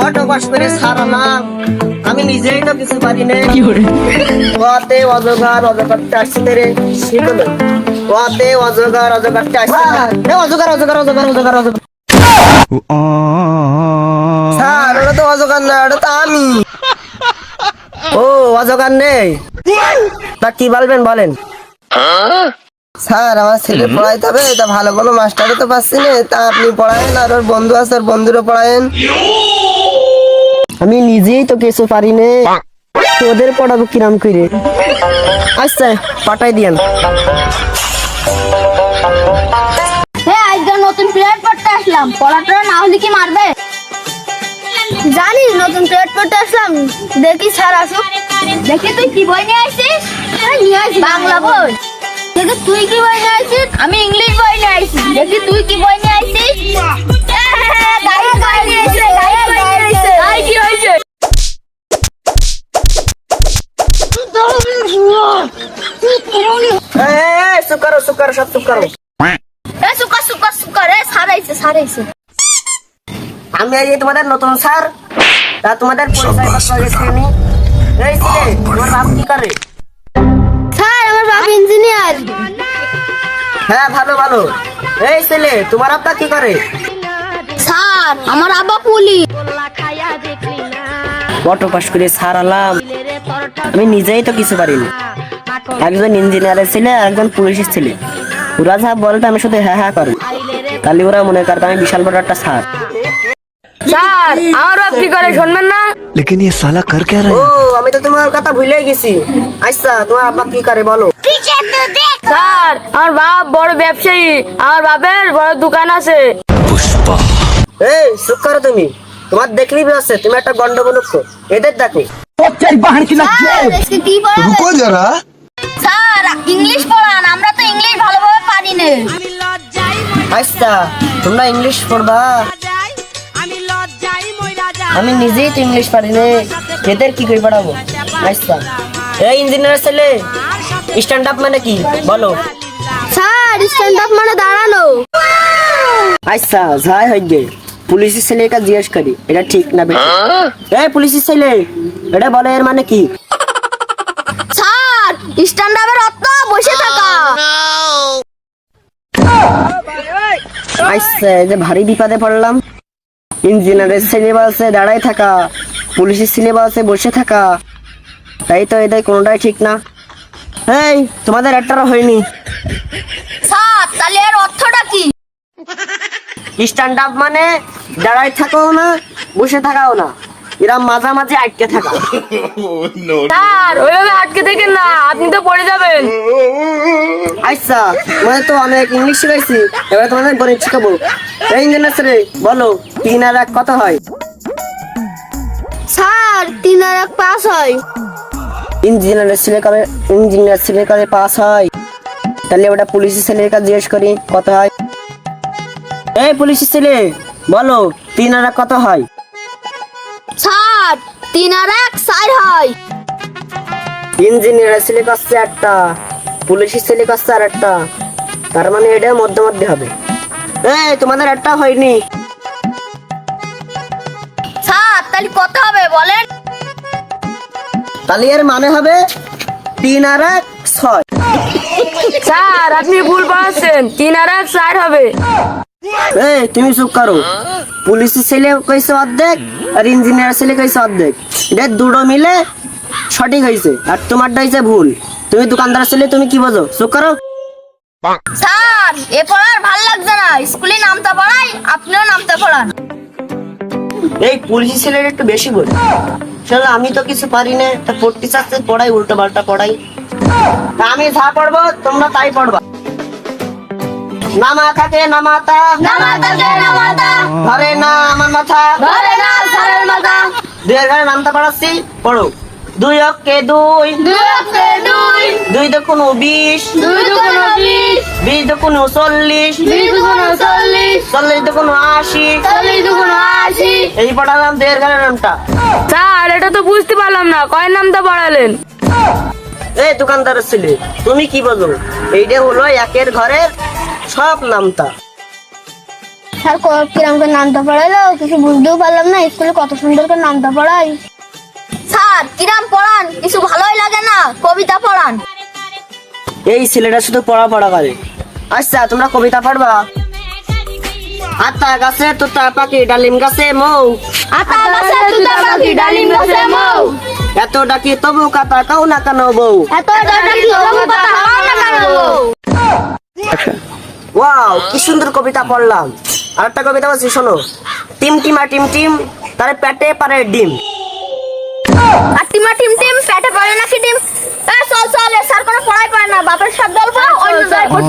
Auto pass করে সারালাম, আমি নিজেই তো কিছু পারি না। ওতে অজগার অজগারটা আসছে রে, শিখলো ওতে অজগার অজগারটা আসছে, অজগার অজগার অজগার অজগার অজগার। স্যার ওটা তো অজগার না, ওটা তো আমি। ও অজগার নেই, তা কি বলবেন বলেন। স্যার আমার ছেলে পড়াইতে হবে, তা ভালো কোনো মাস্টারও তো পাচ্ছি না, তা আপনি পড়ায়েন, আর ওর বন্ধু আছে ওর বন্ধুরও পড়ায়েন। আমি নিজেই তো কিছু পারি না, ওদের পড়াবো কিরাম করে। আচ্ছা পাঠাই দিয়েন। হ্যাঁ আজকে নতুন পিরিয়ড পড়তে আসলাম, পড়াটা না হলে কি মারবে? জানিস নতুন পিরিয়ড পড়তে আসলাম, দেখি স্যার আসুক। দেখি তুই কি বই নিয়ে আসছিস? নিয়ে আসি বাংলা বই। দেখি তুই কি বই নিয়ে আসছিস? আমি ইংলিশ বই নিয়ে আসছি। দেখি তুই কি বই নিয়ে আসছিস? গাইড বই নিয়ে এসে, গাইড বই নিয়ে এসে। গাইড কি হয়েছে? চুপ করো চুপ করো, সব চুপ করো। এ সুকা সুকা সুকা রে, সারাইছে সারাইছে। আমি এই যে তোমাদের নতুন স্যার, তা তোমাদের পরিচয় পত্র গেছে নি। এই ছেলে তোমার বাপ কি করে? স্যার আমার বাবা ইঞ্জিনিয়ার। হ্যাঁ ভালো ভালো। এই ছেলে তোমার আব্বা কি করে? স্যার আমার আব্বা পুলিশ। অটো পাস করে সারালাম, আমি নিজেই তো কিছু পারি না। একজন ইঞ্জিনিয়ারের ছেলে আর একজন পুলিশের ছেলে, ওরা যা বলতো আমি শুধু হ্যাঁ হ্যাঁ করি, তাহলে ওরা মনে করতো আমি বিশাল বড় একটা স্যার। স্যার আমার বাপ কি করে শুনবেন না? लेकिन ये साला कर क्या रहा ও है? আমি তো তোমার কথা ভুলে গেছি। আচ্ছা তোমার আব্বা কি করে বলো? স্যার আমার বাপ বড় ব্যবসায়ী, আমার বাপের বড় দোকান আছে। पुष्पा এই চুপ করো তুমি, তোমার দেখলেই আছে তুমি একটা গন্ডমনুক্ষ। এদের দেখো। স্যার আজকে কি পড়াবেন? रुको जरा স্যার ইংলিশ পড়ান, আমরা তো ইংলিশ ভালোভাবে পারি না। আচ্ছা তোমরা ইংলিশ পড়বা, আমি নিজেই তো ইংলিশ পারি না, এদের কি করে পড়াবো? আচ্ছা এই ইঞ্জিনিয়ার ছেলে, স্ট্যান্ড আপ মানে কি বলো? স্যার স্ট্যান্ড আপ মানে দাঁড়ানো। আচ্ছা যাই হই গে, পুলিশের ছেলে এটা জিজ্ঞেস করি, এটা ঠিক না বেঠিক? এই পুলিশের ছেলে, এটা বলে এর মানে কি? স্যার স্ট্যান্ড আপের অর্থ বসে থাকা। আচ্ছা এই যে ভারী বিপদে পড়লাম। ইঞ্জিনিয়ারের সিলেবাসে দাঁড়ায় থাকা, পুলিশের সিলেবাসে বসে থাকা, তাই তো এদের কোনোটাই ঠিক না। এই তোমাদের একটারও হয়নি। স্যার তাহলে এর অর্থটা কি? স্ট্যান্ড আপ মানে দাঁড়ায় থাকাও না বসে থাকাও না, এরা মাঝামাঝি আটকে থাকা। স্যার ওইভাবে আটকে দেখেন না, আপনি তো পড়ে যাবেন। আচ্ছা মানে তো অনেক ইংলিশ শিখাইছি, এবার তোমাদের গণিত শিখাবো। এই ইঞ্জিনিয়ার ছেলে বলো 3 আর 1 কত হয়? স্যার 3 আর 1 পাস হয়। ইঞ্জিনিয়ার ছেলে করে পাস হয়, তাহলে ওটা পুলিশের ছেলের কাছে জিজ্ঞেস করি কত হয়। এই পুলিশের ছেলে বলো 3 আর 1 কত হয়? স্যার 3 আর 1 4 হয়। ইঞ্জিনিয়ার ছেলে কাছে একটা, পুলিশের ছেলে কাছে আর একটা, তার মানে এটা মধ্যে মধ্যে হবে। এই তোমাদের একটা হয়নি। স্যার তাহলে কত হবে বলেন? তাহলে এর মানে হবে 3 আর 1 6। স্যার আপনি ভুল পড়াচ্ছেন, 3 আর 1 4 হবে। এই তুমি চুপ করো, পুলিশের ছেলে কইছে অর্ধেক আর ইঞ্জিনিয়ার ছেলে কইছে অর্ধেক, এটা দুটো মিলে সঠিক হয়েছে আর তোমারটা হয়েছে ভুল। তুমি দোকানদার ছেলে, তুমি কি বোঝো? চুপ করো। স্যার এ পড়ার ভাল লাগছে না, স্কুলে নামতে পড়াই, আপনিও নামতে পড়ান। এই পুলিশের ছেলের একটু বেশি বল। চলো আমি তো কিছু পারি না, তা পড়তে চাচ্ছে পড়াই, উল্টো পাল্টা পড়াই। তা আমি যা পড়বো তোমরা তাই পড়বা। নামা থাকে নামাতা, নামাতা কে নামাতা, ধরে না আমার মাথা, ধরে না স্যারের মাথা। 2 এর ঘরে নামতে পারাচ্ছি, পড়ো। 2 অক্ষে 2, 2 অক্ষে 2, 2 দুগুণ 20, 2 দুগুণ 20, 20 দুগুণ 40, 20 দুগুণ 40, 40 দুগুণ 80। 40 দুগুণ 80। এই পড়ালাম 2 এর ঘরের নামটা। স্যার এটা তো বুঝতে পারলাম না, কয় নামটা পড়ালেন? এই দোকানদারের ছেলে তুমি কি বলো? এইটা হলো 1 এর ঘরের সব নামতা। স্যার কিরম করে নামটা পড়াইলো কিছু বুঝতেও পারলাম না, স্কুলে কত সুন্দর করে নামটা পড়াই। স্যার কিরাম পড়ান, কিছু ভালোই লাগে না, কবিতা পড়ান। এই ছেলেটা শুধু পড়া করে। আচ্ছা তোমরা কবিতা পড়বা। আতা গাছে তোতা পাখি ডালিম গাছে মৌ, আতা গাছে তুতা পাখি ডালিম গাছে মৌ, এত ডাকি তবু কাতা কাউ না কানো বউ। এত ডাকি তবু কথা হয় না কেন বউ? ওয়াও কি সুন্দর কবিতা পড়লাম। আরেকটা কবিতা বলছি শোনো। টিম টিমা টিম টিম তার পেটে পারে ডিম। আর টিমা টিম টিম পেটে পড়ে নাকি ডিম? চল চল, স্যার কোনো পড়াই পারে না, বাপের সাথে গল্প অন্য জায়গায়